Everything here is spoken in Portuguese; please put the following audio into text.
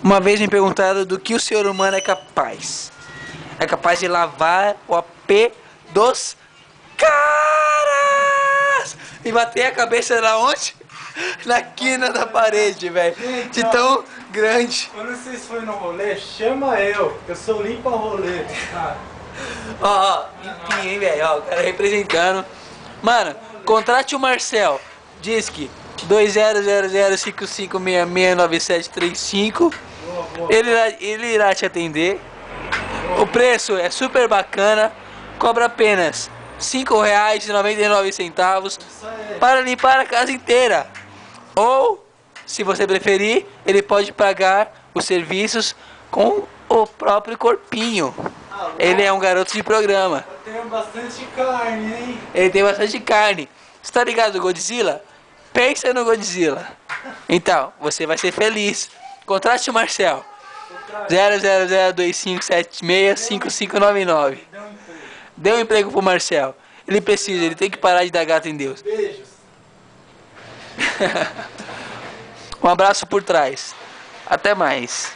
Uma vez me perguntaram do que o ser humano é capaz. É capaz de lavar o AP dos caras e bater a cabeça na onde? Na quina da parede, velho. De tão grande. Quando vocês forem no rolê, chama eu sou limpa rolê. Ó, limpinho, hein, velho. Ó, o cara representando. Mano, contrate o Marcel. Disque 200055669735. Ele irá te atender. O preço é super bacana. Cobra apenas R$5,99 para limpar a casa inteira. Ou, se você preferir, ele pode pagar os serviços com o próprio corpinho. Ele é um garoto de programa. Eu tenho bastante carne, hein? Ele tem bastante carne. Você tá ligado no Godzilla? Pensa no Godzilla. Então, você vai ser feliz. Contrate o Marcel. 00025765599. Dê um emprego pro Marcel. Ele precisa, ele tem que parar de dar gato em Deus. Beijos. Um abraço por trás. Até mais.